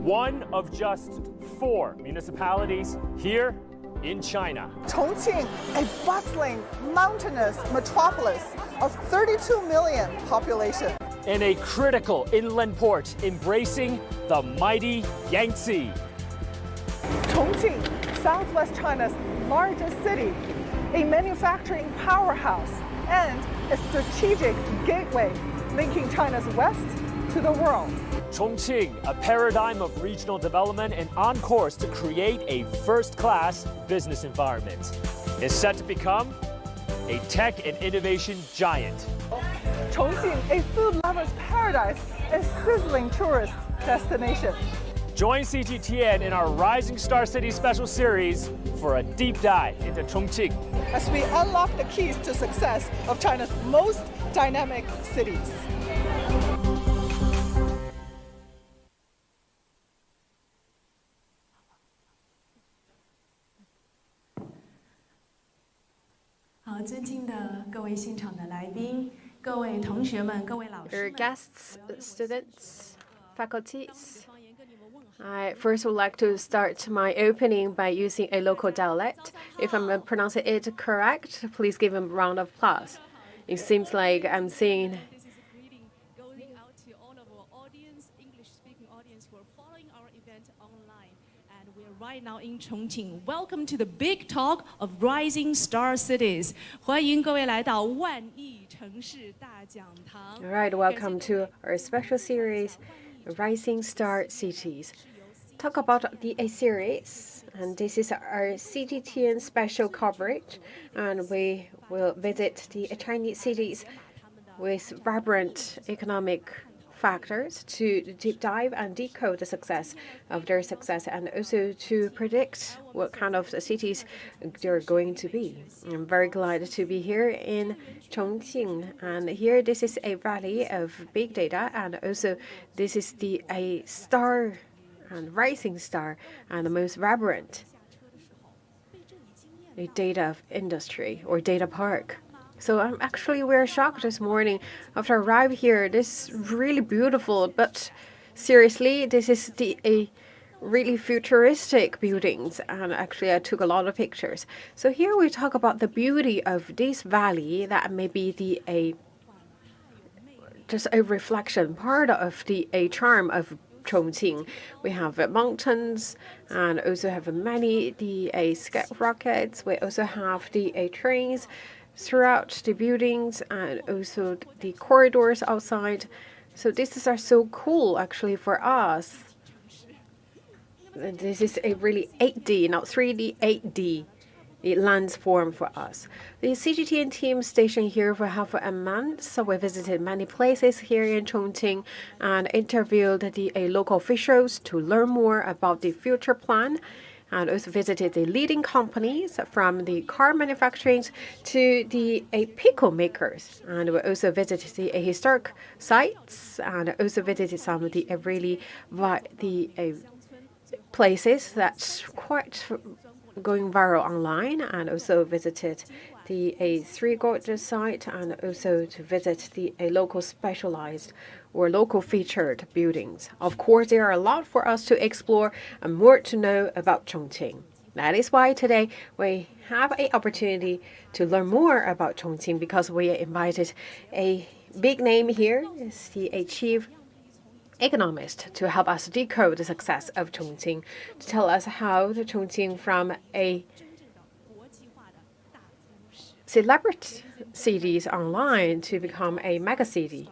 one of just 4 municipalities here in China. Chongqing, a bustling, mountainous metropolis of 32 million population. And a critical inland port embracing the mighty Yangtze. Chongqing, Southwest China's largest city, a manufacturing powerhouse, and a strategic gateway linking China's west to the world. Chongqing, a paradigm of regional development and on course to create a first-class business environment, is set to become a tech and innovation giant. Chongqing, a food lover's paradise, a sizzling tourist destination. Join CGTN in our Rising Star City special series for a deep dive into Chongqing as we unlock the keys to success of China's most dynamic cities. Dear guests, students, faculties, I first would like to start my opening by using a local dialect. If I'm pronouncing it correct, please give a round of applause. It seems like I'm seeing right now in Chongqing. Welcome to the big talk of Rising Star Cities. 欢迎各位来到万亿城市大讲堂。All right, welcome to our special series, Rising Star Cities. Talk about the A series, and this is our CGTN special coverage, and we will visit the Chinese cities with vibrant economic factors to deep dive and decode the success of their success and also to predict what kind of cities they're going to be. I'm very glad to be here in Chongqing, and here this is a valley of big data, and also this is a star and rising star and the most vibrant data industry or data park. So we're shocked this morning after I arrived here. This is really beautiful, but seriously, this is a really futuristic buildings, and actually I took a lot of pictures. So here we talk about the beauty of this valley that may be just a reflection, part of a charm of Chongqing. We have mountains and also have many skyrockets. We also have the trains throughout the buildings and also the corridors outside. So this is so cool actually for us. This is a really 8D, not 3D, 8D. It lands form for us. The CGTN team stationed here for half a month, so we visited many places here in Chongqing and interviewed the local officials to learn more about the future plan, and also visited the leading companies from the car manufacturing to the pickle makers. And we also visited the historic sites and also visited some of the places that's quite going viral online, and also visited the Three Gorges site and also to visit the local specialized or local featured buildings. Of course, there are a lot for us to explore and more to know about Chongqing. That is why today we have an opportunity to learn more about Chongqing, because we invited a big name here, is the chief economist, to help us decode the success of Chongqing, to tell us how the Chongqing from a celebrity cities online to become a megacity.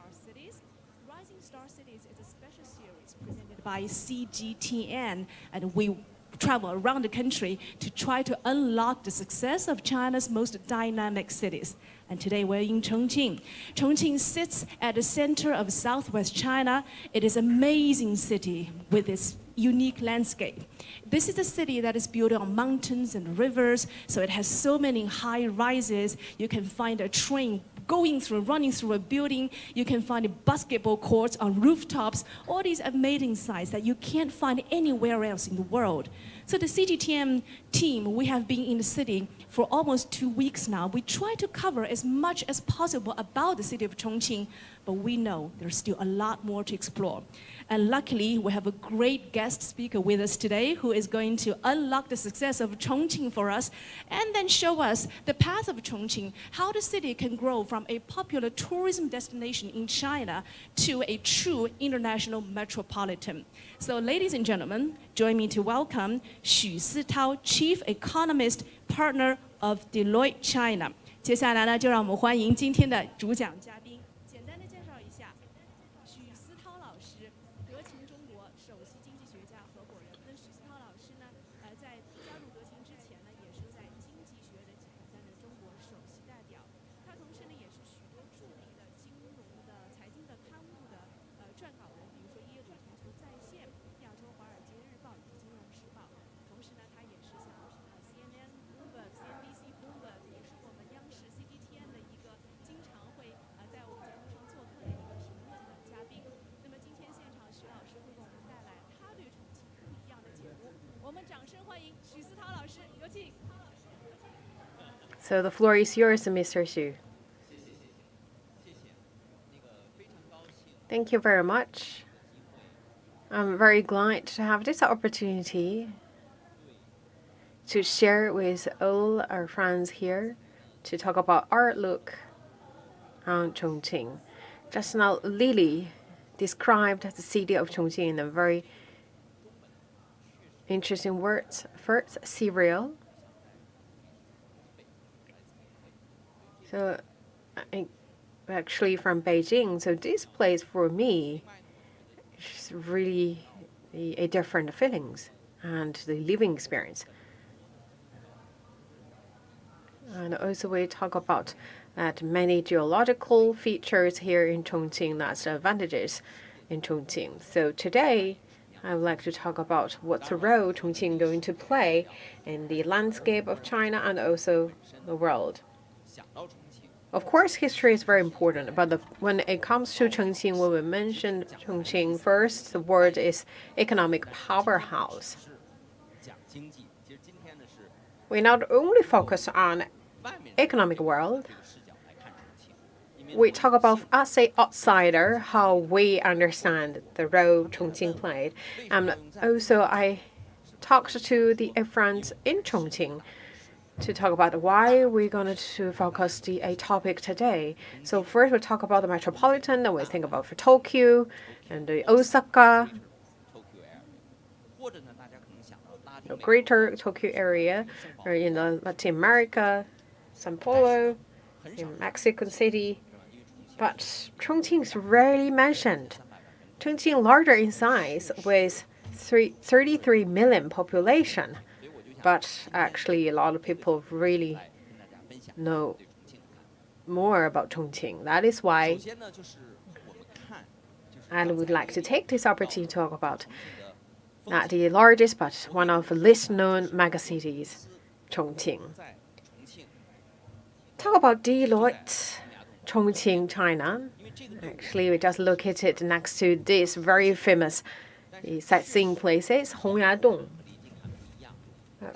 Rising Star Cities is a special series presented by CGTN, and we travel around the country to try to unlock the success of China's most dynamic cities. And today we're in Chongqing. Chongqing sits at the center of Southwest China. It is an amazing city with its unique landscape. This is a city that is built on mountains and rivers, so it has so many high rises. You can find a train running through a building. You can find basketball courts on rooftops, all these amazing sights that you can't find anywhere else in the world. So the CGTN team, we have been in the city for almost 2 weeks now. We try to cover as much as possible about the city of Chongqing, but we know there's still a lot more to explore. And luckily, we have a great guest speaker with us today who is going to unlock the success of Chongqing for us and then show us the path of Chongqing, how the city can grow from a popular tourism destination in China to a true international metropolitan. So ladies and gentlemen, join me to welcome Xu Sitao, Chief Economist, Partner of Deloitte China. 接下来呢，就让我们欢迎今天的主讲嘉宾。简单的介绍一下，许思涛老师，德勤中国首席经济学家合伙人。那许思涛老师呢，在加入德勤之前呢，也是在经济学的集团担任中国首席代表。他同时呢，也是许多著名的金融的、财经的刊物的撰稿人，比如说耶鲁全球在线、亚洲华尔街日报以及金融时报。同时呢，他也是像CNN、Bloomberg、CNBC、Bloomberg，也是我们央视 CGTN 的一个经常会在我们节目上做客的一个评论的嘉宾。那么今天现场徐老师会给我们带来他对重庆不一样的解读。我们掌声欢迎许思涛老师，有请。So the floor is yours, Mr. Xu. Thank you very much. I'm very glad to have this opportunity to share with all our friends here to talk about our look on Chongqing. Just now, Lily described the city of Chongqing in a very interesting words. First, cereal. So, I'm actually from Beijing, so this place for me is really a different feelings and the living experience. And also we talk about that many geological features here in Chongqing, that's the advantages in Chongqing. So today, I would like to talk about what's the role Chongqing going to play in the landscape of China and also the world. Of course, history is very important, but when it comes to Chongqing, when we mention Chongqing first, the word is economic powerhouse. We not only focus on economic world, we talk about, as an outsider, how we understand the role Chongqing played. And also, I talked to the friends in Chongqing to talk about why we're going to focus a topic today. So first, we talk about the metropolitan, then we think about for Tokyo and the Osaka, the greater Tokyo area, or in the Latin America, Sao Paulo, in Mexico City. But Chongqing is rarely mentioned. Chongqing larger in size with 33 million population. But actually, a lot of people really know more about Chongqing. That is why I would like to take this opportunity to talk about not the largest, but one of the least known megacities, Chongqing. Talk about Deloitte, Chongqing, China. Actually, we just located next to this very famous sightseeing places, Hongyadong.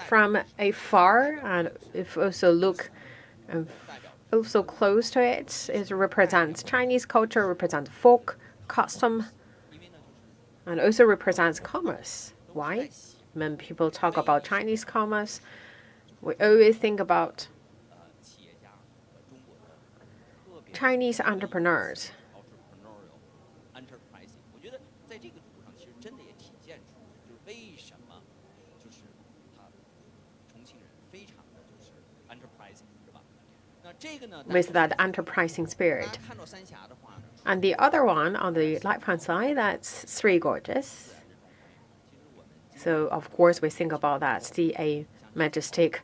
From afar, and if also look also close to it, it represents Chinese culture, represents folk custom, and also represents commerce. Why? When people talk about Chinese commerce, we always think about Chinese entrepreneurs. With that enterprising spirit. And the other one on the left-hand side, that's Three Gorges. So, of course, we think about that, a majestic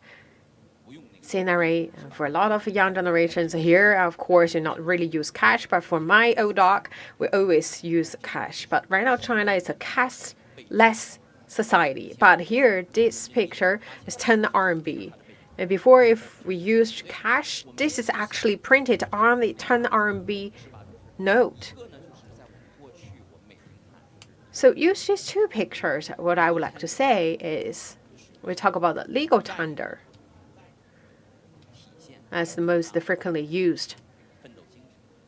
scenery. For a lot of young generations here, of course, you not really use cash, but for my old dog, we always use cash. But right now, China is a cashless society. But here, this picture is 10 RMB. And before, if we used cash, this is actually printed on the 10 RMB note. So use these two pictures. What I would like to say is we talk about the legal tender as the most frequently used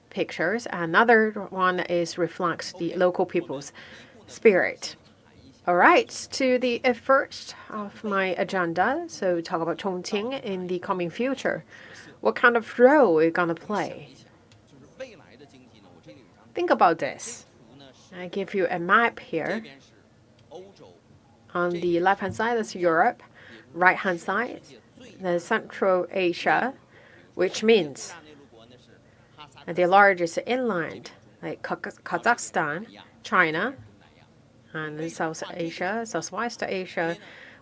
pictures. Another one is reflects the local people's spirit. All right, to the first of my agenda. So talk about Chongqing in the coming future. What kind of role we're gonna play? Think about this. I give you a map here. On the left-hand side, that's Europe. Right-hand side, the Central Asia, which means the largest inland, like Kazakhstan, China, and then South Asia, Southwest Asia.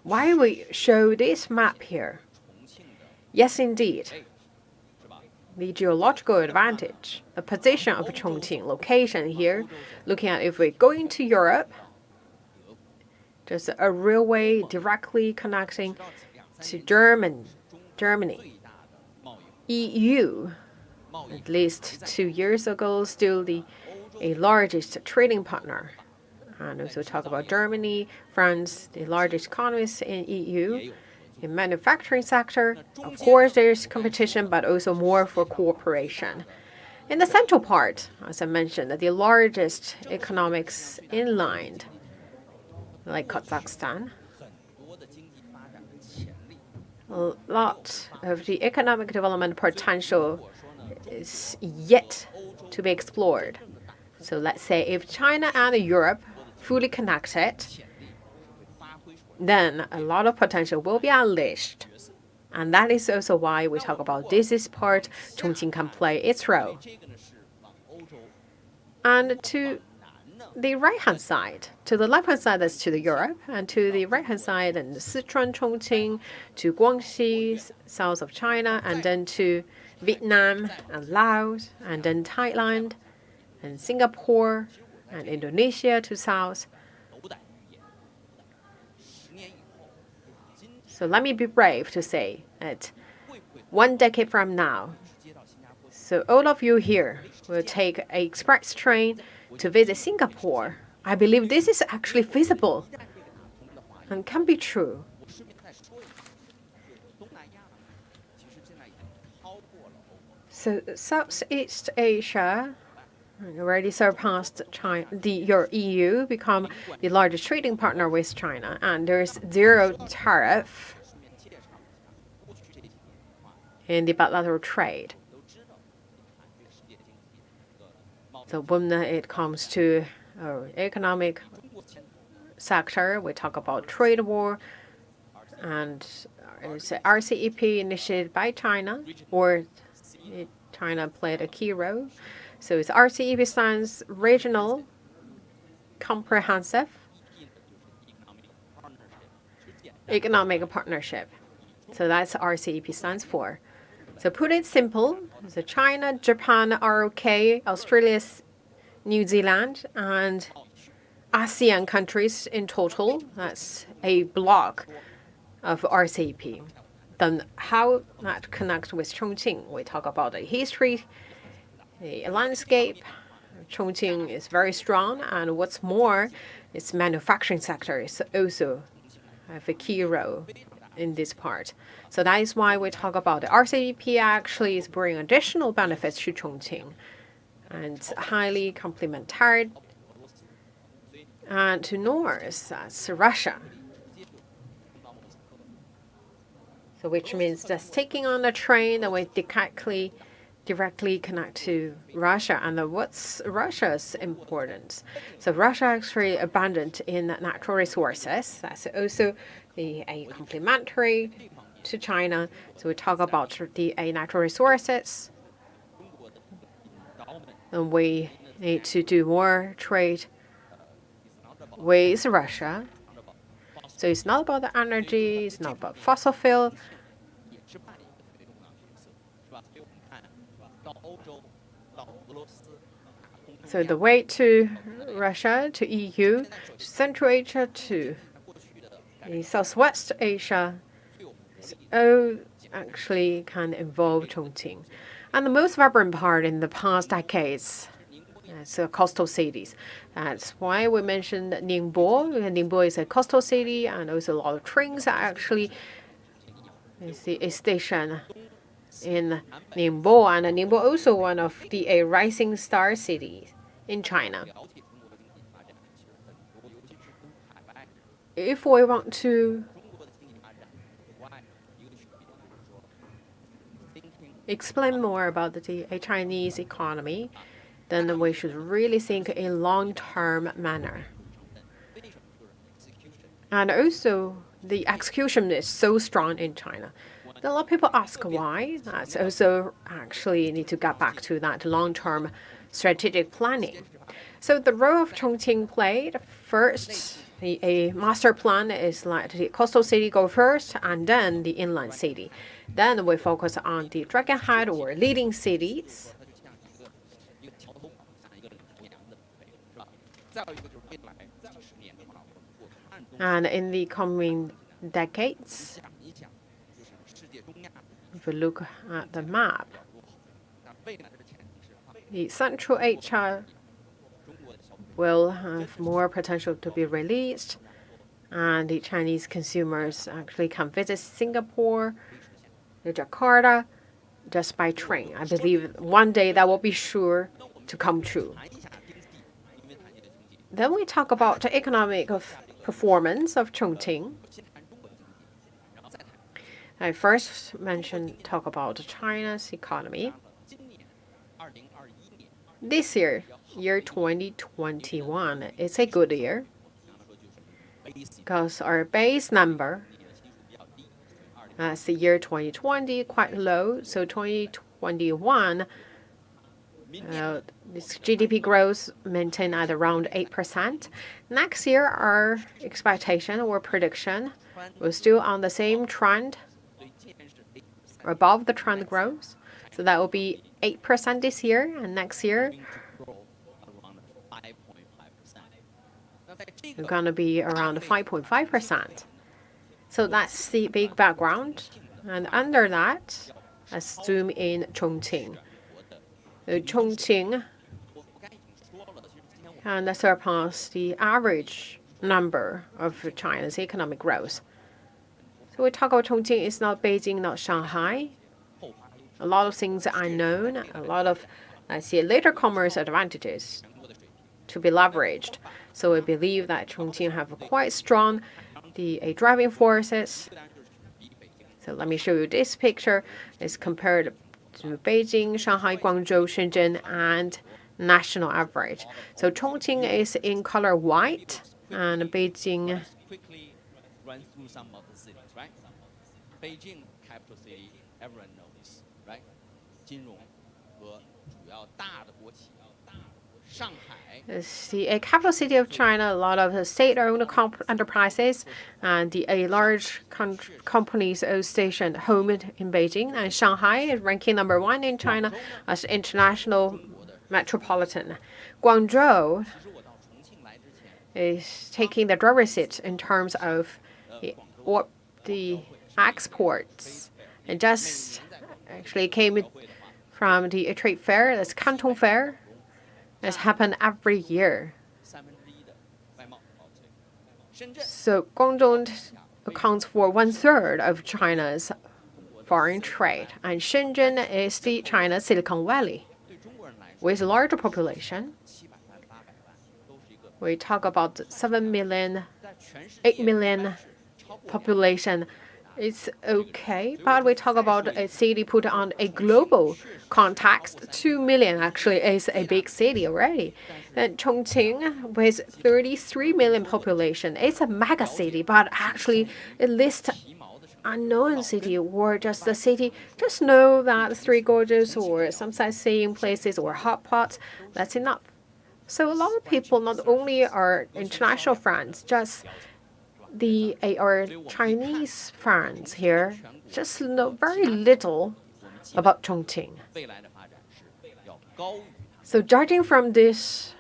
Why we show this map here? Yes, indeed. The geological advantage, the position of Chongqing, location here, looking at if we're going to Europe, there's a railway directly connecting to Germany. EU, at least 2 years ago, still the largest trading partner. And also talk about Germany, France, the largest economies in EU. In manufacturing sector, of course, there's competition, but also more for cooperation. In the central part, as I mentioned, the largest economics inland, like Kazakhstan, a lot of the economic development potential is yet to be explored. So let's say if China and Europe fully connected, then a lot of potential will be unleashed. And that is also why we talk about this is part Chongqing can play its role. And to the right-hand side, to the left-hand side, that's to the Europe, and to the right-hand side, and Sichuan, Chongqing, to Guangxi, south of China, and then to Vietnam and Laos, and then Thailand, and Singapore, and Indonesia to south. So let me be brave to say that 1 decade from now, so all of you here will take an express train to visit Singapore. I believe this is actually feasible and can be true. So Southeast Asia already surpassed China, your EU, become the largest trading partner with China, and there's zero tariff in the bilateral trade. So when it comes to economic sector, we talk about trade war, and it's a RCEP initiated by China, or China played a key role. So it's RCEP stands regional, comprehensive economic partnership. So that's RCEP stands for. So put it simple, so China, Japan, ROK, Australia, New Zealand, and ASEAN countries in total, that's a block of RCEP. Then how that connects with Chongqing? We talk about the history, the landscape. Chongqing is very strong, and what's more, its manufacturing sector is also have a key role in this part. So that is why we talk about the RCEP actually is bringing additional benefits to Chongqing, and it's highly complementary. And to north, that's Russia. So which means just taking on a train that we directly connect to Russia. And what's Russia's importance? So Russia actually abundant in natural resources. That's also a complementary to China. So we talk about the natural resources, and we need to do more trade with Russia. So it's not about the energy, it's not about fossil fuel. So the way to Russia, to EU, to Central Asia, to Southwest Asia, is all actually can involve Chongqing. And the most vibrant part in the past decades is coastal cities. That's why we mentioned Ningbo. Ningbo is a coastal city, and also a lot of trains are actually a station in Ningbo. And Ningbo also one of the rising star cities in China. If we want to explain more about the Chinese economy, then we should really think in long-term manner. And also, the execution is so strong in China. A lot of people ask why. That's also actually need to get back to that long-term strategic planning. So the role of Chongqing played first. A master plan is like the coastal city go first, and then the inland city. Then we focus on the dragonhead or leading cities. And in the coming decades, if we look at the map, the Central Asia will have more potential to be released, and the Chinese consumers actually can visit Singapore, Jakarta, just by train. I believe one day that will be sure to come true. Then we talk about the economic performance of Chongqing. I first talk about China's economy. This year, year 2021, is a good year because our base number as the year 2020 quite low. So 2021, this GDP growth maintained at around 8%. Next year, our expectation or prediction was still on the same trend, above the trend growth. So that will be 8% this year, and next year we're going to be around 5.5%. So that's the big background. And under that, let's zoom in Chongqing. Chongqing can surpass the average number of China's economic growth. So we talk about Chongqing, it's not Beijing, not Shanghai. A lot of things are known, a lot of later commerce advantages to be leveraged. So we believe that Chongqing have quite strong driving forces. So let me show you this picture. It's compared to Beijing, Shanghai, Guangzhou, Shenzhen, and national average. So Chongqing is in color white, and Beijing. Run through some of the cities, right? Beijing, capital city, everyone knows, right? 金融和主要大的国企，上海。It's the capital city of China. A lot of state-owned enterprises and the large companies are stationed home in Beijing. And Shanghai is ranking #1 in China as international metropolitan. Guangzhou is taking the driver's seat in terms of the exports. It just actually came from the trade fair, that's Canton Fair. It's happened every year. So Guangdong accounts for 1/3 of China's foreign trade, and Shenzhen is the China Silicon Valley with a larger population. We talk about 7 million, 8 million population. It's okay, but we talk about a city put on a global context. 2 million actually is a big city already. And Chongqing with 33 million population, it's a mega city, but actually it lists unknown city or just the city. Just know that Three Gorges or some sightseeing places or hot pots, that's enough. So a lot of people, not only are international friends, just our Chinese friends here, just know very little about Chongqing. So judging from these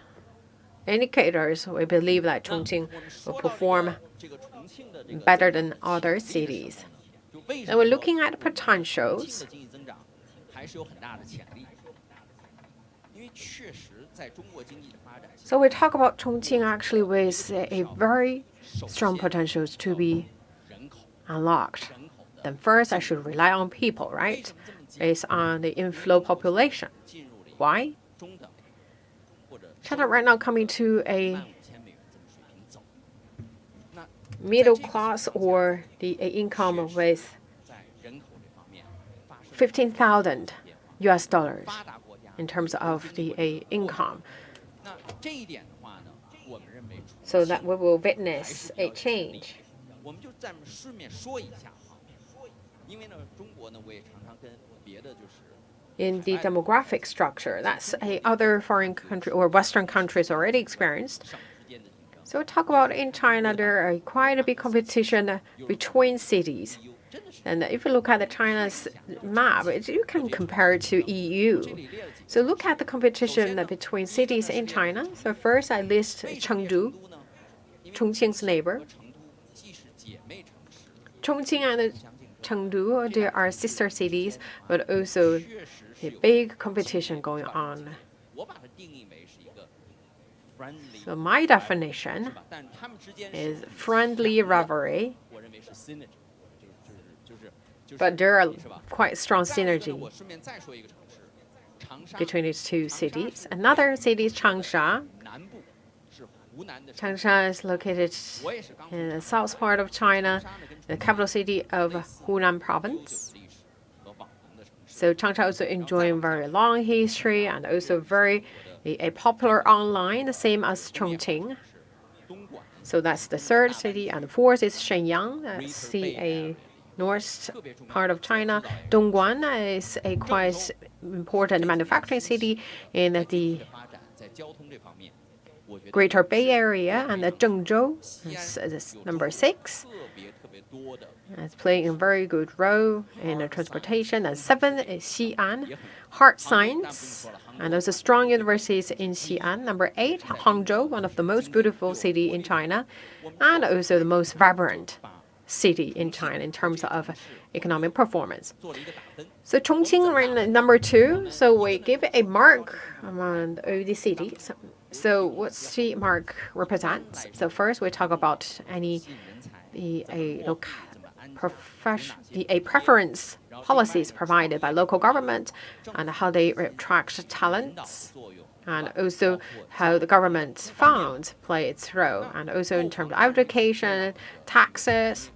indicators, we believe that Chongqing will perform better than other cities. And we're looking at potentials. 的经济增长还是有很大的潜力，因为确实在中国经济的发展。 So we talk about Chongqing actually with a very strong potentials to be unlocked. Then first, I should rely on people, right? Based on the inflow population. Why? China right now coming to a middle class or the income with 15,000 US dollars in terms of the income. 那这一点的话呢，我们认为 So that we will witness a change. 我们就再顺便说一下哈，因为呢，中国呢，我也常常跟别的就是 In the demographic structure, that's a other foreign country or Western countries already experienced. 省之间的竞争， So we talk about in China, there are quite a big competition between cities. 真的是 And if you look at the China's map, you can compare it to EU. So look at the competition between cities in China. So first, I list Chengdu, 呢，因为 Chongqing's neighbor. 和成都既是姐妹城市， Chongqing and Chengdu, they are sister cities, but also 确实 a 是有 big competition going on. 我把它定义为是一个 friendly， So my definition 是吧？但他们之间 is 是 friendly rivalry, 我认为是 synergy， 就是 but there are 是吧？ quite strong 再一个呢 synergy 我顺便再说一个城市，长沙 between these two cities. Another city is Changsha. 南部是湖南的 Changsha is located 我也是刚 in the south part of China, the capital city of Hunan 悠久 province. 的历史和网红的城市。 So Changsha also enjoying very long history and also very a popular online, the same as Chongqing. 东莞 So that's the third city, and the fourth is Shenyang. That's the north part of China. Dongguan is a quite important manufacturing city in the 发展在交通这方面，我觉得 Greater Bay Area, and Zhengzhou is number 6. 特别多的 It's playing a very good role in the transportation. And 7 is Xi'an, hard science, and also strong universities in Xi'an. Number 8, Hangzhou, one of the most beautiful city in China, and also the most vibrant city in China in terms of economic performance. 做了一个打分。 So Chongqing ranked at number 2. So we give it a mark among all the cities. So what's the mark represents? So first we talk about any a preference policies provided by local government and how they attract talents, and also how the government's funds play its role, and also in terms of education, taxes.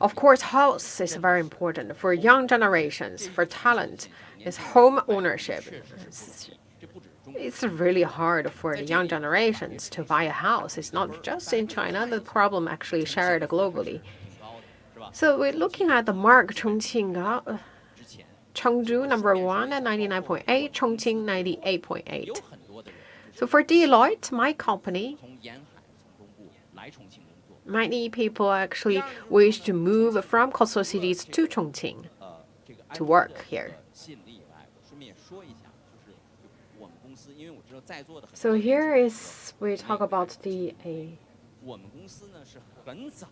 Of course, health is very important for young generations, for talent, is home ownership. It's really hard for the young generations to buy a house. It's not just in China, the problem actually shared globally. So we're looking at the mark Chongqing, Chengdu number 1 at 99.8, Chongqing 98.8. 有很多的人 So for Deloitte, my company, 从沿海从东部来重庆工作， many people actually wish to move from coastal cities to Chongqing 这个 to work here. 吸引力以外，我顺便也说一下，就是我们公司，因为我知道在座的很 So 多 here is we talk about the 我们公司呢是很早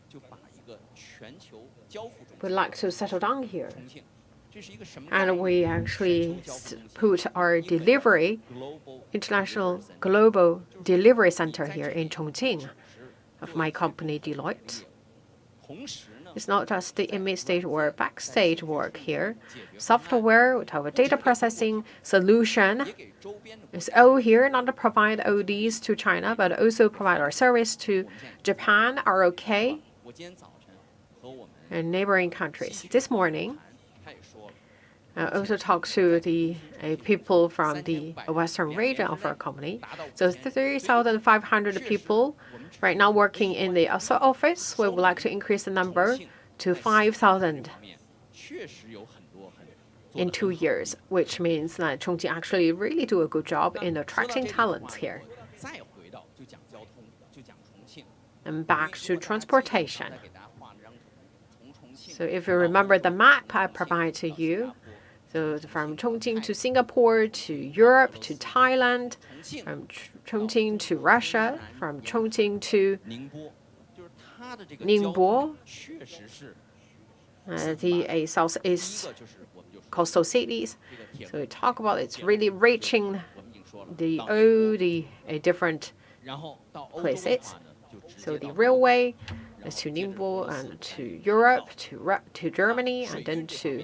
就把一个全球交付中 would 心 like to settle down here. 重庆，这是一个什么概 And 念？ we actually put our delivery, Global international global delivery center here in Chongqing of my company Deloitte. 同时呢， It's not just the image stage or backstage work here. Software, we have a data processing solution. 也给周边的 It's all here, not to provide ODs to China, but also provide our service to Japan, ROK, 我今天早晨和我们 and neighboring countries. This morning, 他也说了， I also talked to the people from the western region of our company. So 3,500 people right now working in the office. We would like to increase the number to 5,000 面确实有很多很 in 2 years, which means that Chongqing actually really do a good job in attracting talents here. 再回到就讲交通，就讲重庆。 And back to transportation. 再给大家画了张图，从重庆 So if you remember the map I provide to you, so from Chongqing to Singapore to Europe to Thailand, 重庆 from Chongqing to Russia, from Chongqing to 宁波，就是它的这个 Ningbo. 确实是 the southeast coastal cities. So we talk about it's really reaching all the different places. So the railway is to Ningbo and to Europe, to Germany, and then to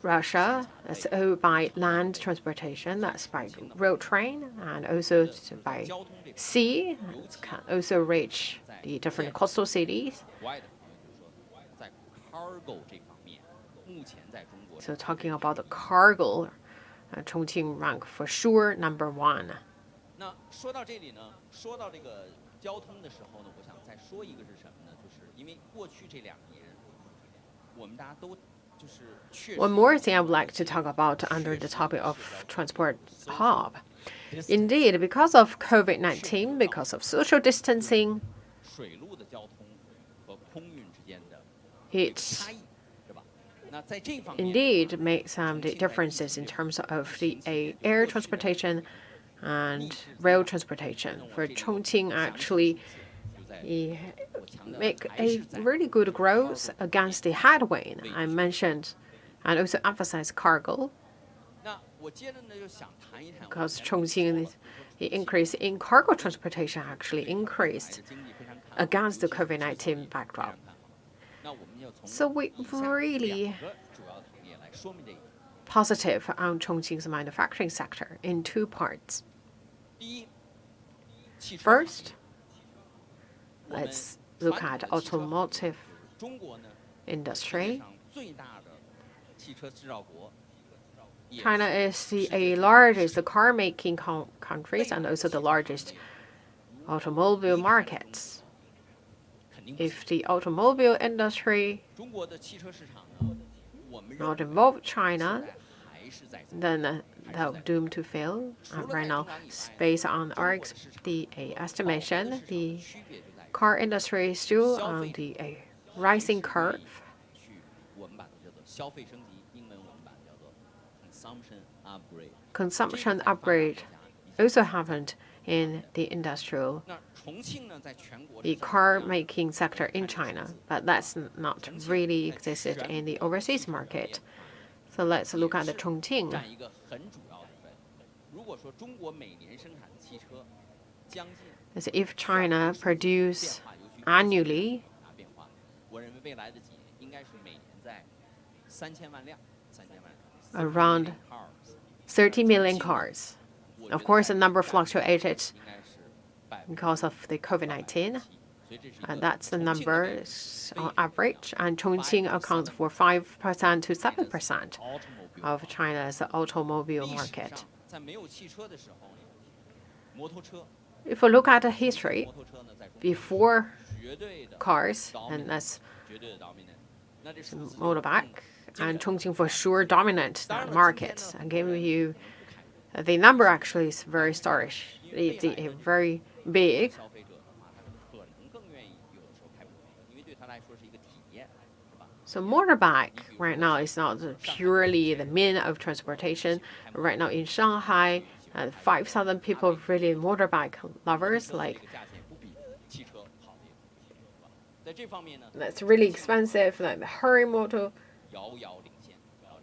Russia. That's all by land transportation. That's by road train, and also by sea. It can also reach the different coastal cities. So talking about the cargo, Chongqing rank for sure number 1. 那说到这里呢，说到这个交通的时候呢，我想再说一个是什么呢？就是因为过去这2年，我们大家都就是确实。One more thing I would like to talk about under the topic of transport hub. Indeed, because of COVID-19, because of social distancing, 水路的交通和空运之间的 it 差异，是吧？那在这方面 indeed makes some differences in terms of the air transportation and rail transportation. For Chongqing, actually, make a really good growth against the headwind I mentioned, and also emphasize cargo. 那我接着呢就想谈一谈 Because Chongqing, the increase in cargo transportation actually increased against the COVID-19 backdrop. 那我们要从 So we really 2个主要的行业来说明这一点。 positive on Chongqing's manufacturing sector in 2 parts. 第一，汽车 First, 我们 let's look 传 at 统的汽车行业 automotive 中国呢，世界 industry. 上最大的汽车制造国。也 China 是 is the largest car-making countries and also the largest automobile markets. 肯定不行 If the automobile industry 中国的汽车市场呢，我们认 not 为 involve China, 还是在增 then they're doomed to fail. And right now, based on our estimation, the 区别就在于 car industry is still on the rising curve. 去我们把它叫做消费升级，英文我们把它叫做 consumption upgrade。 Consumption upgrade also happened in the industrial, 那重庆呢，在全国 the car-making sector in China, but that's not really existed in the overseas market. So let's look at the Chongqing. 占一个很主要的分。如果说中国每年生产的汽车将近 As if China produce 变化，尤其 annually 大变化，我认为未来的几年应该是每年在3000万辆around 30 million cars. Of course, the number fluctuated 应该是 because of the COVID-19. 所以这是一 And 个 that's the 重庆的 number on average. And Chongqing accounts for 5% to 7% automobile of China's automobile 历史 market. 上在没有汽车的时候呢，摩托车 If we look at the history 摩托车呢在中国 before 绝对的 cars, and that's 绝对的 dominant。那这数字就 motorbike, 惊人 and Chongqing for sure dominant 当然 that 了， market. 今 And 天呢 giving you the number actually is very astonishing. It's very big. 消费者的话，他可能更愿意有的时候开摩托车，因为对他来说是一个体验，是吧？ So motorbike right now is not purely the mean of transportation. Right now in Shanghai, 5,000 people really motorbike lovers. 这 Like 个价钱不比汽车好的，是吧？在这方面呢， that's really expensive. Like the遥遥领先。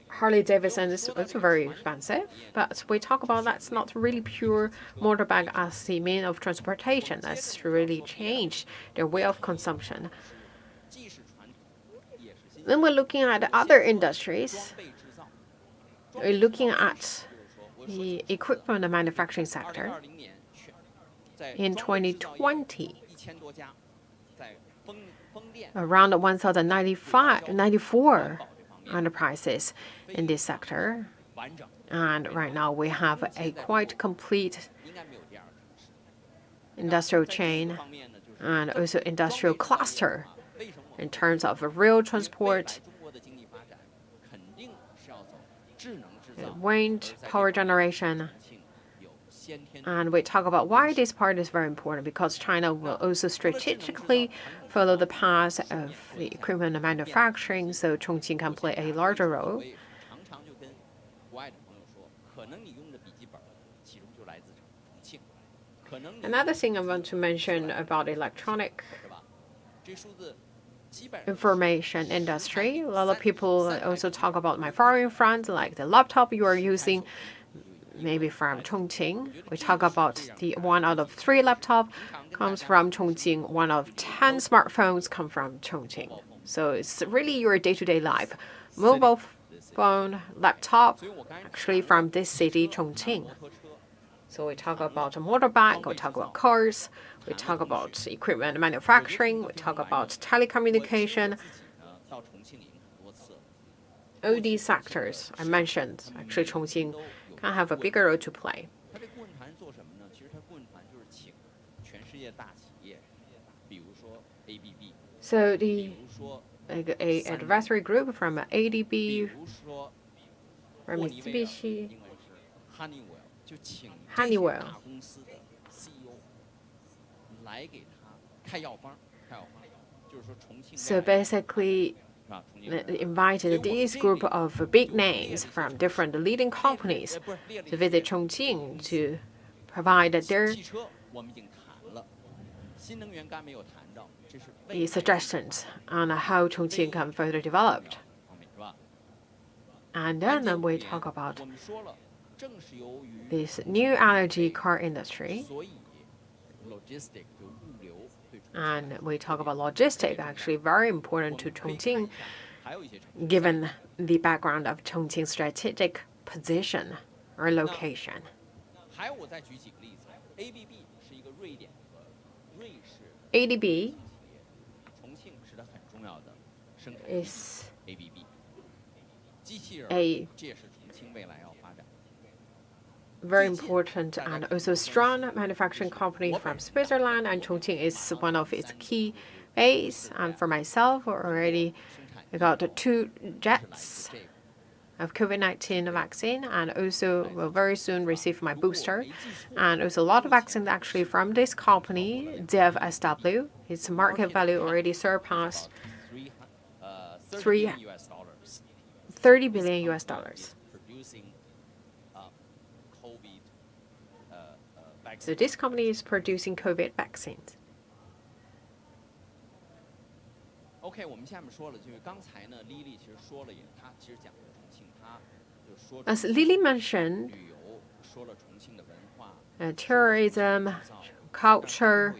Harley Davidson is also very expensive. But we talk about that's not really pure motorbike as the mean of transportation. That's really changed their way of consumption. 既是传统，也是新 Then we're looking at other industries. 装备制造。 We're looking at the equipment and manufacturing sector. 2020年全在 In 装备制造业2020, 1000多家，在风电 around 1,094 enterprises in this sector. 完整， And right now we have a quite complete 应该没有第二个城市。 industrial 在这 chain 个方面呢，就是 and also industrial cluster 为什么我 in 们 terms of rail 未来 transport, 中国的经济发展肯定是要走智能制造， wind power generation. 重庆有先天的 And we talk about why this part is very important because China will also strategically follow the path of the equipment and manufacturing, so Chongqing can play a larger 我 role. 也常常就跟国外的朋友说，可能你用的笔记本其中就来自重庆，可能你 Another thing I want to mention about electronic 是吧？这数字 information industry. A lot of people also talk about my foreign friends, like the laptop you are using, maybe from Chongqing. We talk about the 1 out of 3 laptop comes from Chongqing. 1 out of 10 smartphones come from Chongqing. So it's really your day-to-day life. Mobile phone, laptop, actually from this city, Chongqing. So we talk about a motorbike, we talk about cars, we talk about equipment manufacturing, we talk about telecommunication. All these sectors I mentioned, actually Chongqing can have a bigger role to play. So the advisory group from ADB, from Mitsubishi, Honeywell. So basically, they invited this group of big names from different leading companies to visit Chongqing to provide their suggestions on how Chongqing can further develop. And then we talk about this new energy car industry. And we talk about logistics, actually very important to Chongqing, given the background of Chongqing's strategic position or location. ADB is a very important and also strong manufacturing company from Switzerland, and Chongqing is one of its key base. And for myself, already I got 2 jets of COVID-19 vaccine, and also will very soon receive my booster. And also a lot of vaccines actually from this company, DFSW. Its market value already surpassed $30 billion. So this company is producing COVID vaccines. As Lily mentioned, tourism, culture,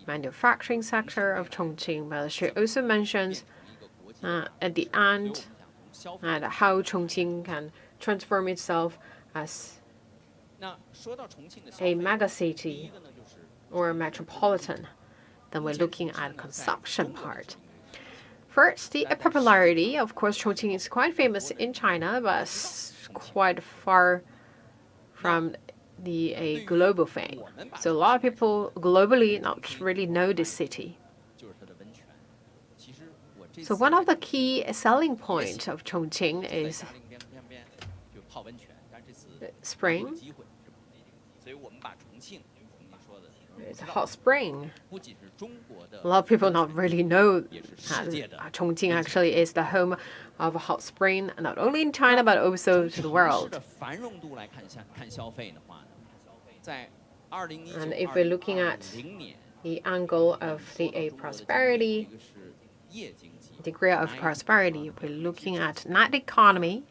manufacturing sector of Chongqing, but she also mentions at the end how Chongqing can transform itself as a megacity or a metropolitan. Then we're looking at consumption part. First, the popularity. Of course, Chongqing is quite famous in China, but quite far from the global fame. So a lot of people globally not really know this city. So one of the key selling points of Chongqing is spring. It's a hot spring. A lot of people not really know that Chongqing actually is the home of a hot spring, not only in China but also to the world. And if we're looking at the angle of the prosperity, degree of prosperity, we're looking at not the economy.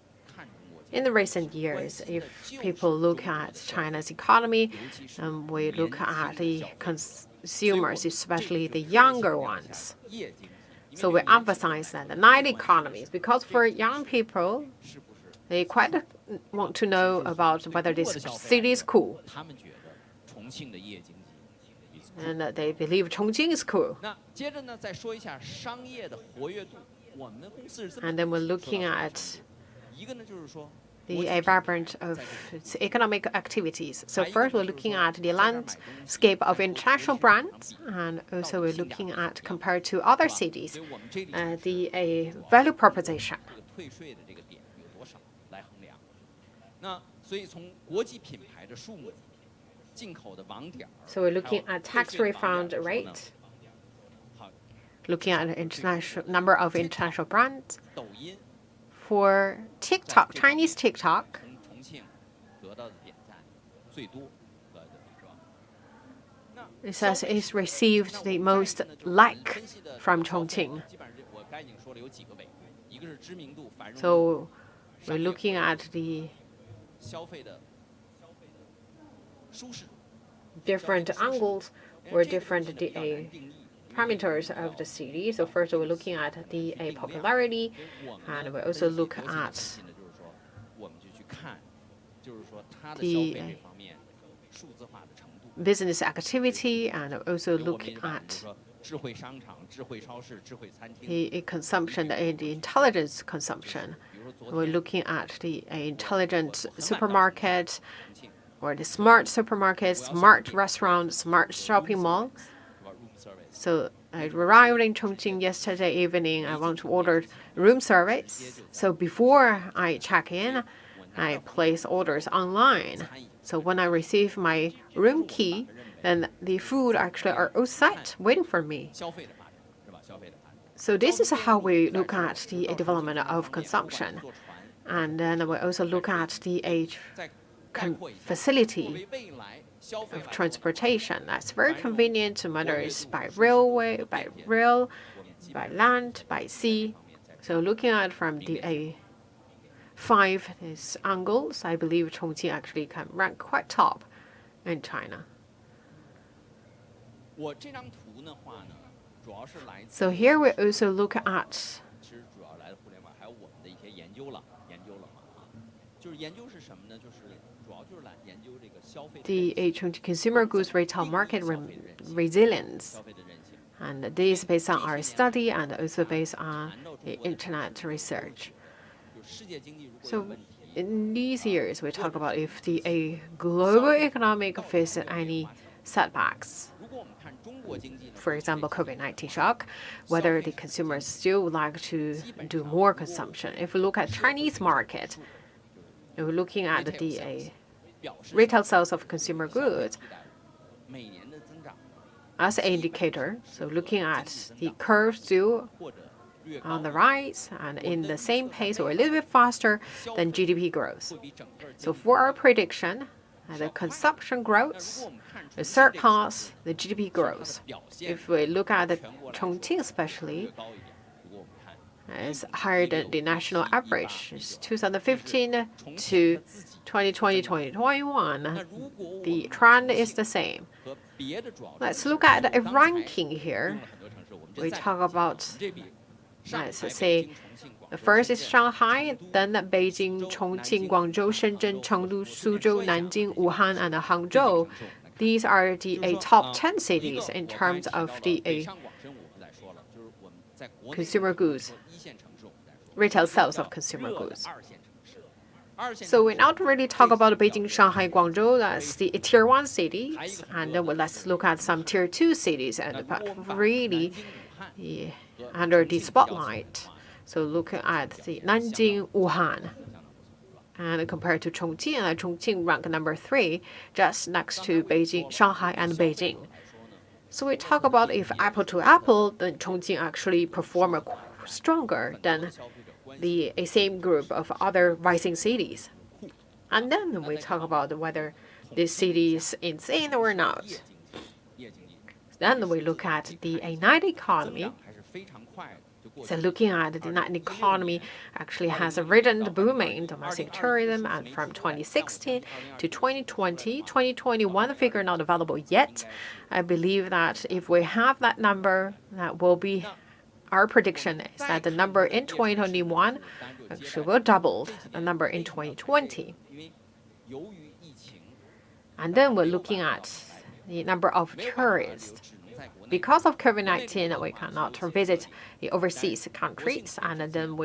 In the recent years, if people look at China's economy, we look at the consumers, especially the younger ones. So we emphasize that the night economies, because for young people, they quite want to know about whether this city is cool. And they believe Chongqing is cool. And then we're looking at the vibrant of its economic activities. So first, we're looking at the landscape of international brands, and also we're looking at, compared to other cities, the value proposition. So we're looking at tax refund rate, looking at international number of international brands. For TikTok, Chinese TikTok, It says it's received the most like from Chongqing. So we're looking at the different angles or different parameters of the city. So first we're looking at the popularity, and we also look at the business activity, and also look at the consumption and the intelligence consumption. We're looking at the intelligent supermarket or the smart supermarket, smart restaurant, smart shopping mall. So I arrived in Chongqing yesterday evening. I want to order room service. So before I check in, I place orders online. So when I receive my room key, then the food actually are outside waiting for me. So this is how we look at the development of consumption. And then we also look at the facility of transportation. That's very convenient, whether it's by railway, by rail, by land, by sea. So looking at from the five angles, I believe Chongqing actually can rank quite top in China. So here we also look at the Chongqing consumer goods retail market resilience. And this is based on our study and also based on the internet research. So in these years, we talk about if the global economic faces any setbacks. For example, COVID-19 shock, whether the consumers still would like to do more consumption. If we look at Chinese market, we're looking at the retail sales of consumer goods as an indicator. So looking at the curve still on the rise and in the same pace or a little bit faster than GDP growth. So for our prediction, the consumption growth will surpass the GDP growth. If we look at the Chongqing especially, it's higher than the national average. It's 2015 to 2020, 2021. The trend is the same. Let's look at a ranking here. We talk about, let's say, the first is Shanghai, then Beijing, Chongqing, Guangzhou, Shenzhen, Chengdu, Suzhou, Nanjing, Wuhan, and Hangzhou. These are the top 10 cities in terms of the consumer goods, retail sales of consumer goods. So we not really talk about Beijing, Shanghai, Guangzhou, that's the tier 1 cities, and then let's look at some tier 2 cities, and but really under the spotlight. So looking at the Nanjing, Wuhan, and compared to Chongqing, Chongqing ranked number 3, just next to Beijing, Shanghai, and Beijing. So we talk about if apple to apple, then Chongqing actually perform stronger than the same group of other rising cities. And then we talk about whether this city is insane or not. Then we look at the night economy. So looking at the night economy actually has risen booming domestic tourism, and from 2016 to 2020, 2021 figure not available yet. I believe that if we have that number, that will be our prediction is that the number in 2021 actually will double the number in 2020. And then we're looking at the number of tourists. Because of COVID-19, we cannot visit the overseas countries, and then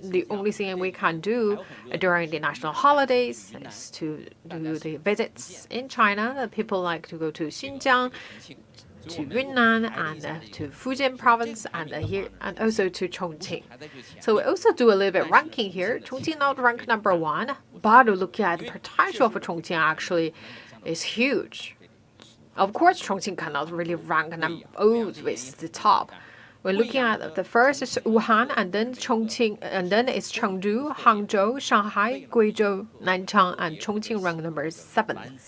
the only thing we can do during the national holidays is to do the visits in China. People like to go to Xinjiang, to Yunnan, and to Fujian province, and here, and also to Chongqing. So we also do a little bit ranking here. Chongqing not ranked number 1, but looking at the potential of Chongqing actually is huge. Of course, Chongqing cannot really rank with the top. We're looking at the first is Wuhan, and then Chongqing, and then it's Chengdu, Hangzhou, Shanghai, Guizhou, Nanchang, and Chongqing rank number 7.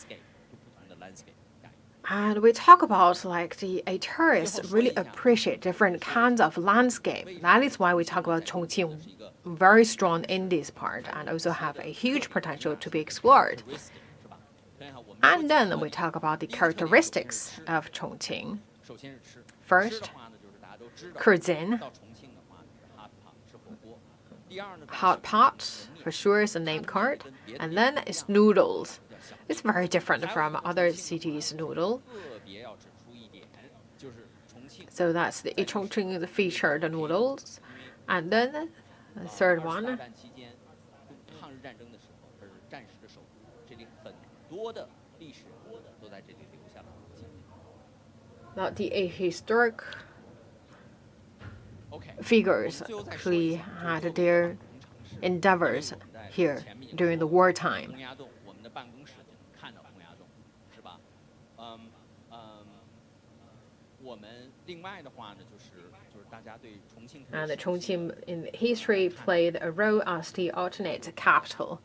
And we talk about like a tourist really appreciate different kinds of landscape. That is why we talk about Chongqing very strong in this part and also have a huge potential to be explored. And then we talk about the characteristics of Chongqing. First, cuisine. Hot pot, for sure, is a name card. And then it's noodles. It's very different from other cities' noodle. So that's the Chongqing the featured noodles. And then the third one. Not the historic figures actually had their endeavors here during the wartime. And the Chongqing in history played a role as the alternate capital.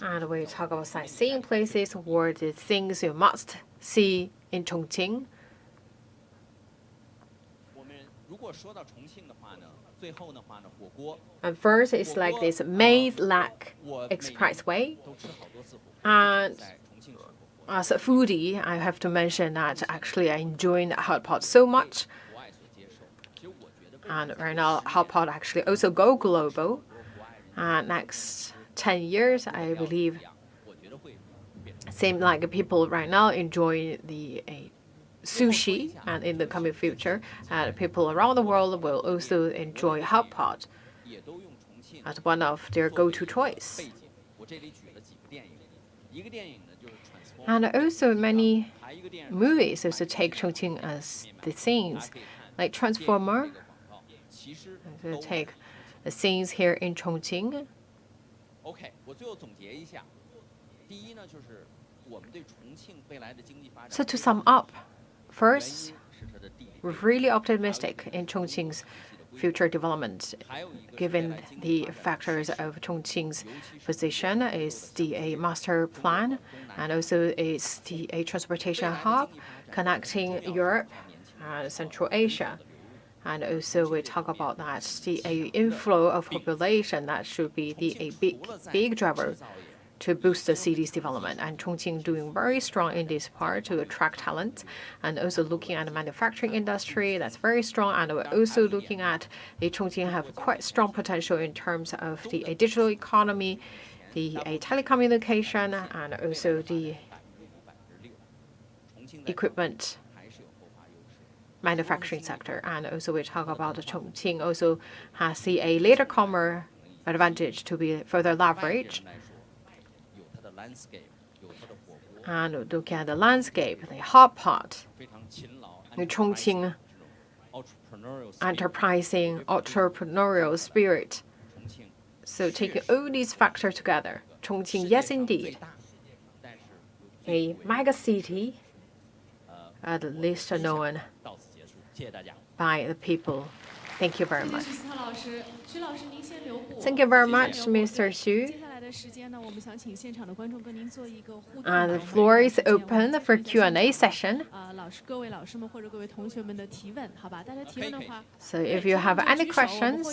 And we talk about sightseeing places or the things you must see in Chongqing. And first, it's like this maze-like expressway. And as a foodie, I have to mention that actually I enjoy hot pot so much. And right now, hot pot actually also go global. Next 10 years, I believe, seem like people right now enjoy the sushi, and in the coming future, people around the world will also enjoy hot pot as one of their go-to choice. And also many movies also take Chongqing as the scenes, like Transformer. To take the scenes here in Chongqing. So to sum up, first, we're really optimistic in Chongqing's future development, given the factors of Chongqing's position is the master plan, and also it's a transportation hub connecting Europe and Central Asia. And also we talk about that the inflow of population that should be a big driver to boost the city's development. And Chongqing doing very strong in this part to attract talent, and also looking at the manufacturing industry that's very strong. And we're also looking at the Chongqing have quite strong potential in terms of the digital economy, the telecommunication, and also the equipment manufacturing sector. And also we talk about Chongqing also has a later comer advantage to be further leveraged. And look at the landscape, the hot pot, the Chongqing enterprising entrepreneurial spirit. So taking all these factors together, Chongqing, yes indeed, a megacity, at least known by the people. Thank you very much. Thank you very much, Mr. Xu. And the floor is open for Q&A session. So if you have any questions,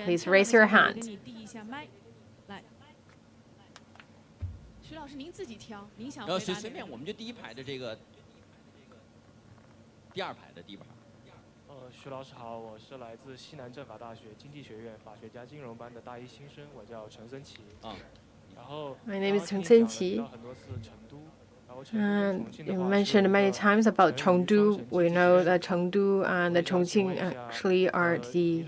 please raise your hand. 徐老师，您自己挑，您想回答哪个？随便，我们就第一排的这个，第二排的第一排。徐老师好，我是来自西南政法大学经济学院法学加金融班的大一新生，我叫陈森奇。然后 My name is Cheng Senqi. You mentioned many times about Chengdu. We know that Chengdu and Chongqing actually are the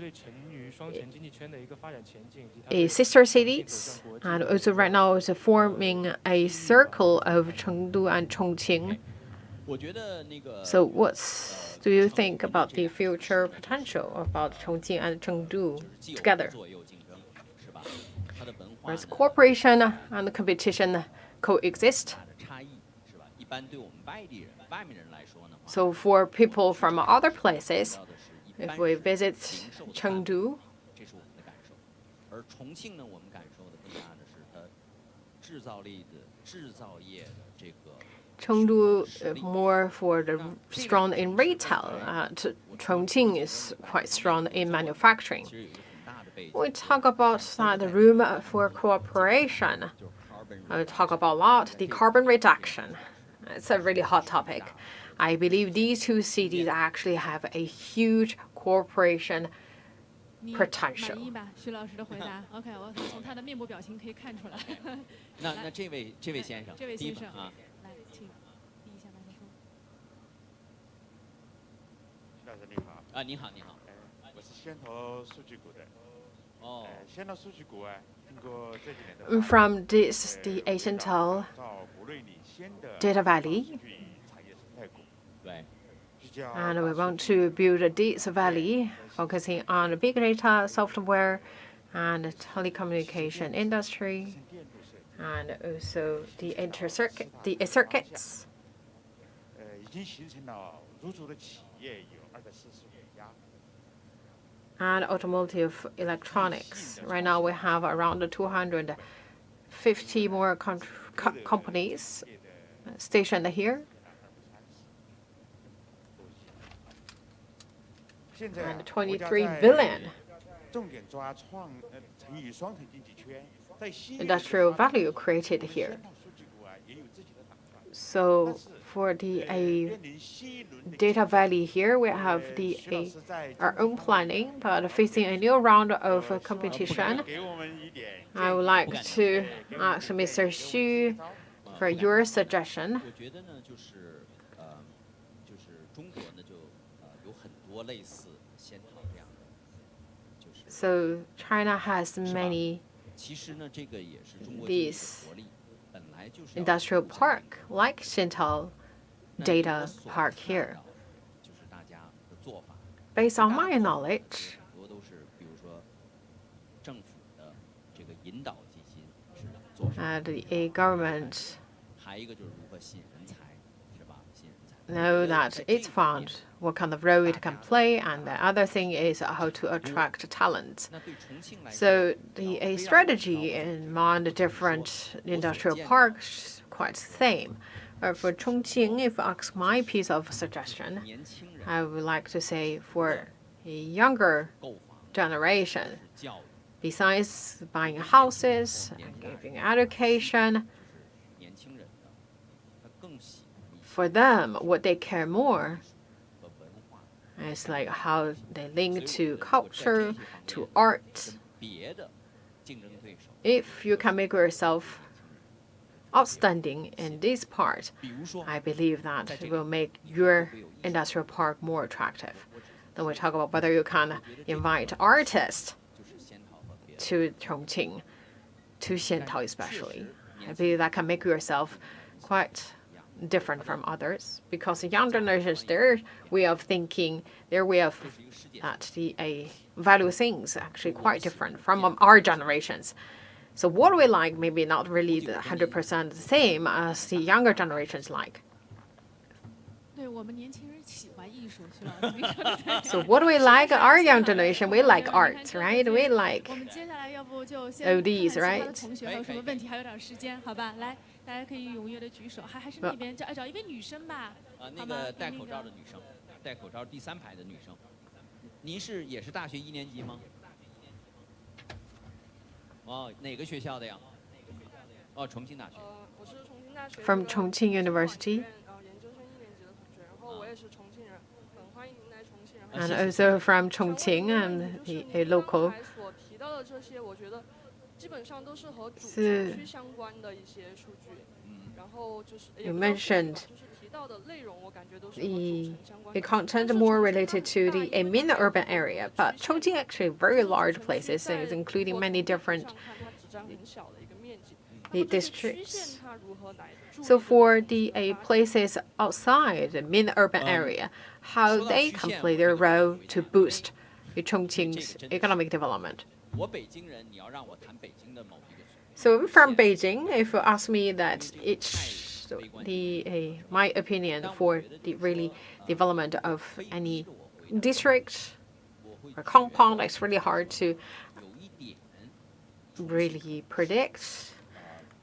sister cities, and also right now is forming a circle of Chengdu and Chongqing. So what do you think about the future potential about Chongqing and Chengdu together? As cooperation and competition coexist. So for people from other places, if we visit Chengdu, Chengdu more for the strong in retail. Chongqing is quite strong in manufacturing. We talk about the room for cooperation. We talk about a lot the carbon reduction. It's a really hot topic. I believe these two cities actually have a huge cooperation potential. 满意吧，徐老师的回答？OK， 我从他的面部表情可以看出来。那这位先生，这位先生啊，来，请递一下麦克风。徐老师你好。啊，你好，你好。我是先投数据股的。哦。先投数据股啊，经过这几年的。From this, the Xu Data Valley. 对。 And we want to build this valley focusing on big data, software, and telecommunication industry, and also the circuits. 已经形成了入驻的企业有245家。 And automotive electronics. Right now we have around 250 more companies stationed here. And 23 billion industrial value created here. So for the data valley here, we have our own planning, but facing a new round of competition. I would like to ask Mr. Xu for your suggestion. So China has many these industrial park like Sitao data park here. Based on my knowledge, the government know that it's found what kind of role it can play, and the other thing is how to attract talent. So a strategy among the different industrial parks is quite the same. For Chongqing, if you ask my piece of suggestion, I would like to say for a younger generation, besides buying houses and giving education, for them, what they care more is like how they link to culture, to art. If you can make yourself outstanding in this part, I believe that it will make your industrial park more attractive. Then we talk about whether you can invite artists to Chongqing, to Sitao especially. I believe that can make yourself quite different from others, because the young generations, their way of thinking, their way of value things actually quite different from our generations. So what we like maybe not really 100% the same as the younger generations like. So what do we like? Our young generation, we like art, right? We like oldies, right? 大家可以踊跃的举手，还是那边找一位女生吧。那个戴口罩的女生，戴口罩第3排的女生，您也是大学1年级吗？哦，哪个学校的呀？哦，重庆大学。我是重庆大学。From Chongqing University. 研究生1年级的同学，然后我也是重庆人，很欢迎您来重庆。And also from Chongqing and a local. 所提到的这些，我觉得。 基本上都是和主城区相关的一些数据，然后就是 You mentioned 就是提到的内容，我感觉都是 the content more related to the main urban area, but Chongqing actually very large places, including many different districts. So for the places outside the main urban area, how they can play their role to boost the Chongqing's economic development. So I'm from Beijing. If you ask me that my opinion for the really development of any district or compound, it's really hard to really predict.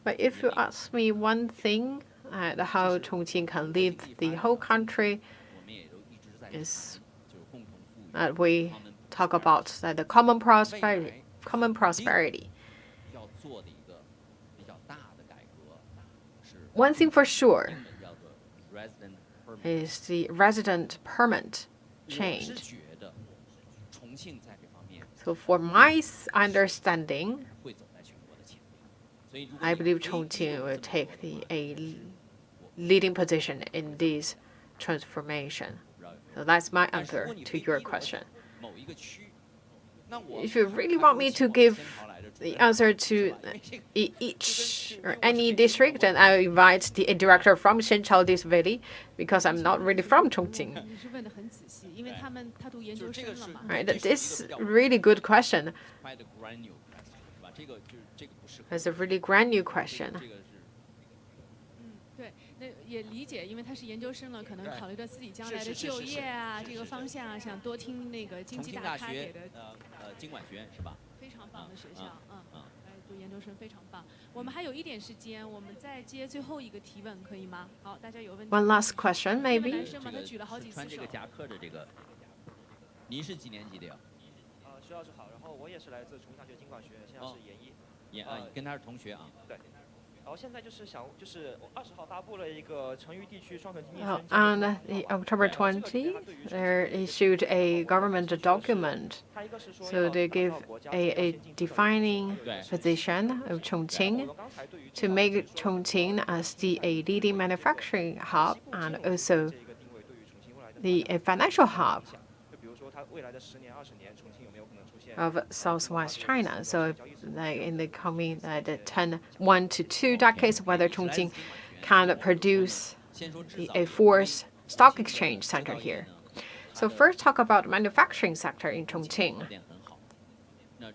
But if you ask me one thing, how Chongqing can lead the whole country, is that we talk about the common prosperity. One thing for sure is the resident permit change. So for my understanding, I believe Chongqing will take a leading position in this transformation. So that's my answer to your question. If you really want me to give the answer to each or any district, then I'll invite the director from Shenqiao District Valley, because I'm not really from Chongqing. Right, this is a really good question. That's a really brand new question. 也理解，因为他是研究生了，可能考虑到自己将来的就业啊，这个方向啊，想多听那个经济大咖给的。经管学院是吧？非常棒的学校，读研究生非常棒。我们还有一点时间，我们再接最后一个提问，可以吗？好，大家有问题。One last question, maybe. 男生嘛，他举了好几次手。穿这个夹克的这个，您是几年级的呀？徐老师好，然后我也是来自重庆大学经管学院，现在是研一。跟他是同学啊。对。 On October 20, they issued a government document. So they give a defining position of Chongqing to make Chongqing as a leading manufacturing hub and also a financial hub of Southwest China. So like in the coming 1 to 2 decades, whether Chongqing can produce a fourth stock exchange center here. So first talk about manufacturing sector in Chongqing. And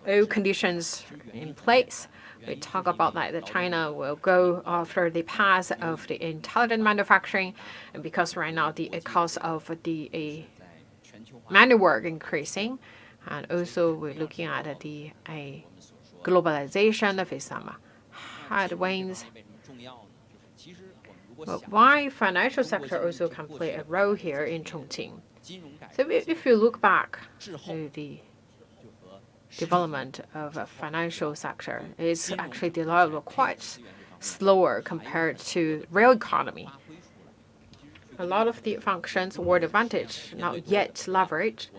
all conditions in place. We talk about that China will go after the path of the intelligent manufacturing, and because right now the cost of the manual work increasing, and also we're looking at the globalization of some headwinds. But why financial sector also can play a role here in Chongqing? So if you look back to the development of a financial sector, it's actually developed quite slower compared to real economy. A lot of the functions or advantage not yet leveraged.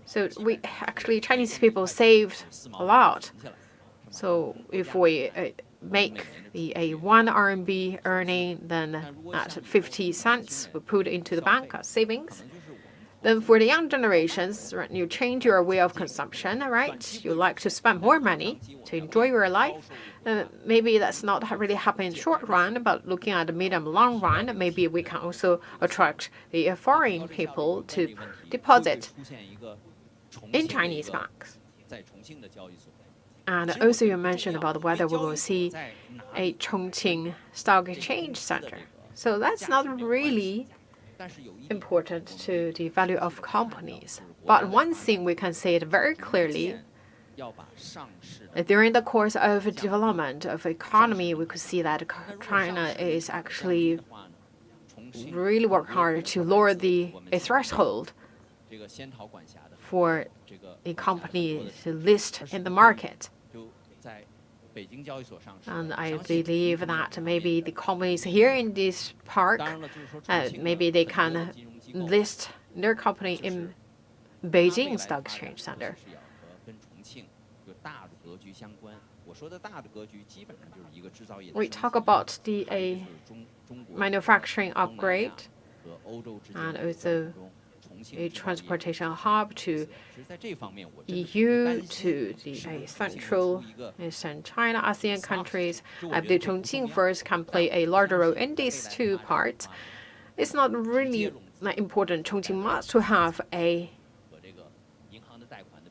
So Chinese people saved a lot. So if we make a 1 RMB earning, then at 50 cents we put into the bank as savings. Then for the young generations, right, you change your way of consumption, right? You like to spend more money to enjoy your life. Maybe that's not really happening in the short run, but looking at the medium long run, maybe we can also attract the foreign people to deposit in Chinese banks. And also you mentioned about whether we will see a Chongqing stock exchange center. So that's not really important to the value of companies. But one thing we can say it very clearly, during the course of development of economy, we could see that China is actually really work hard to lower a threshold for a company to list in the market. And I believe that maybe the companies here in this park, maybe they can list their company in Beijing Stock Exchange Center. We talk about the manufacturing upgrade and also a transportation hub to EU, to the Central Eastern China, ASEAN countries. I believe Chongqing first can play a larger role in these two parts. It's not really important. Chongqing must to have a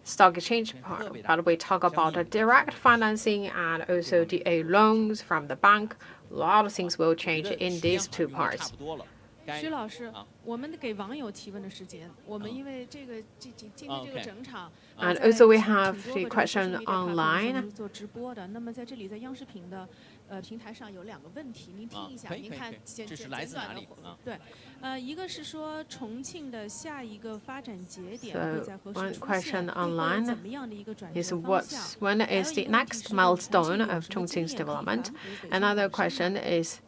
stock exchange part, but we talk about the direct financing and also the loans from the bank. A lot of things will change in these two parts. 徐老师，我们给网友提问的时间，我们因为这个今天这个整场，and also we have the question online. 做直播的，那么在这里在央视频的平台上有2个问题，您听一下，您看简短的。对，一个是说重庆的下一个发展节点会在何时出现，会怎么样的一个转折方向？ When is the next milestone of Chongqing's development? Another question is,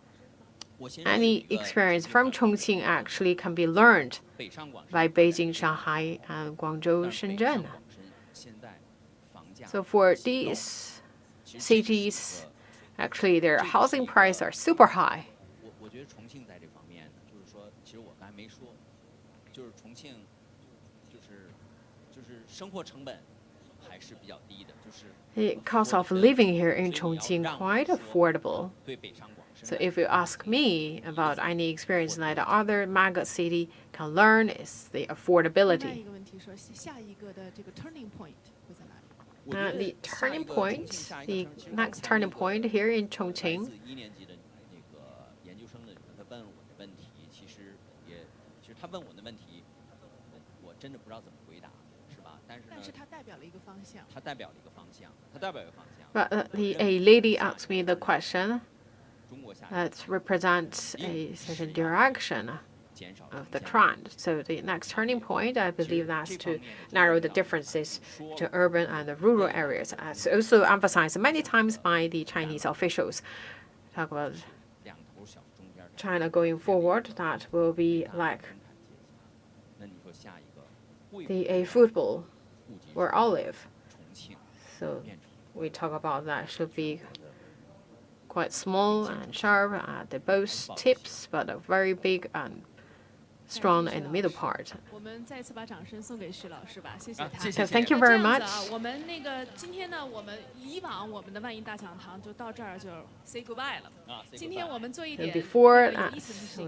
any experience from Chongqing actually can be learned by Beijing, Shanghai, and Guangzhou, Shenzhen. So for these cities, actually their housing prices are super high. 我觉得重庆在这方面呢，就是说，其实我刚才没说，就是重庆，就是生活成本还是比较低的，就是 The cost of living here in Chongqing quite affordable. 对北上广。 So if you ask me about any experience that other mega city can learn, is the affordability. The turning point, the next turning point here in Chongqing. But a lady asked me the question that represents a certain direction of the trend. So the next turning point, I believe, that's to narrow the differences to urban and the rural areas. As also emphasized many times by the Chinese officials. Talk about China going forward, that will be like a football or olive. So we talk about that should be quite small and sharp at the both tips, but very big and strong in the middle part. So thank you very much. 我们那个今天呢，我们以往我们的万亿大讲堂就到这儿就 say goodbye 了。今天我们做一点 Before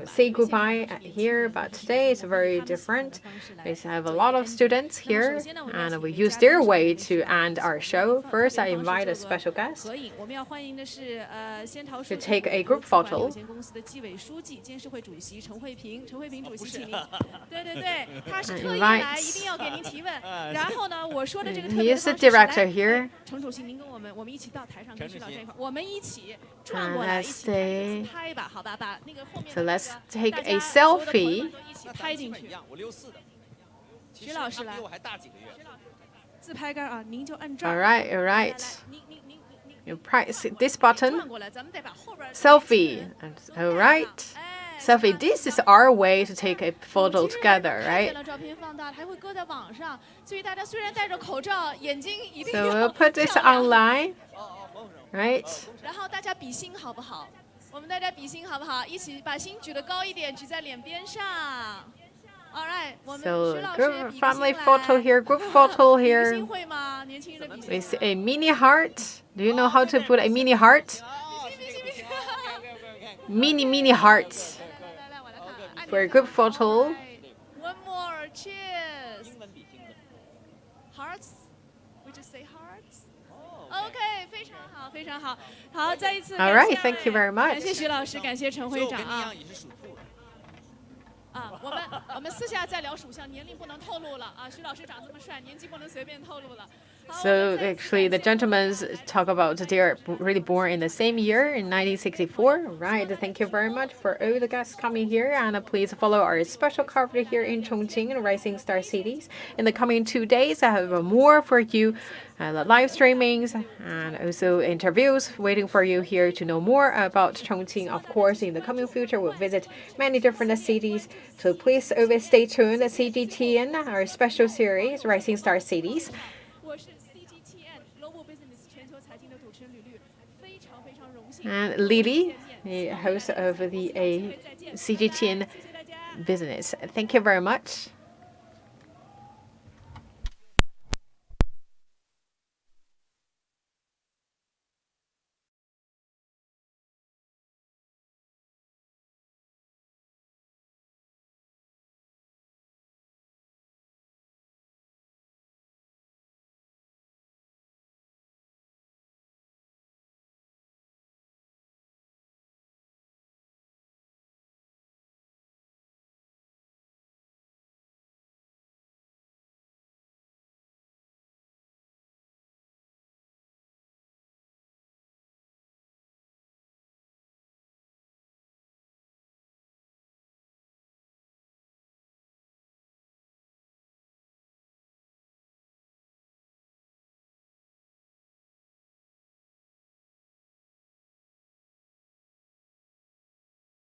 say goodbye here, but today is very different. We have a lot of students here, and we use their way to end our show. First, I invite a special guest to take a group photo. 对对对，他是特意来，一定要给您提问。然后呢，我说的这个特别 He is the director here. 程主席，您跟我们一起到台上跟徐老师一块，我们一起转过来，一起拍吧，好吧，把那个后面 So let's take a selfie. 一起拍进去。徐老师来，自拍杆啊，您就按这儿。All right, all right. You press this button. Selfie. All right. Selfie. This is our way to take a photo together, right? So we'll put this online, right? 然后大家比心好不好？我们大家比心好不好？一起把心举得高一点，举在脸边上。All right， 我们徐老师也比 group family photo here, group photo here. 比心会吗？年轻人的比心。 With a mini heart. Do you know how to put a mini heart? Mini hearts. For a group photo. One more, cheers. Hearts? We just say hearts. OK， 非常好，非常好。好，再一次。All right, thank you very much. 感谢徐老师，感谢陈会长啊。我们私下再聊属相，年龄不能透露了啊。徐老师长这么帅，年纪不能随便透露了。 So actually, the gentlemen talk about they are really born in the same year in 1964. Right. Thank you very much for all the guests coming here, and please follow our special coverage here in Chongqing, Rising Star Cities. In the coming 2 days, I have more for you, the live streamings and also interviews waiting for you here to know more about Chongqing. Of course, in the coming future, we'll visit many different cities. So please always stay tuned. CGTN, our special series, Rising Star Cities. 我是 CGTN Global Business 全球财经的主持人吕律，非常荣幸。And Lily, the host of the CGTN Business. Thank you very much.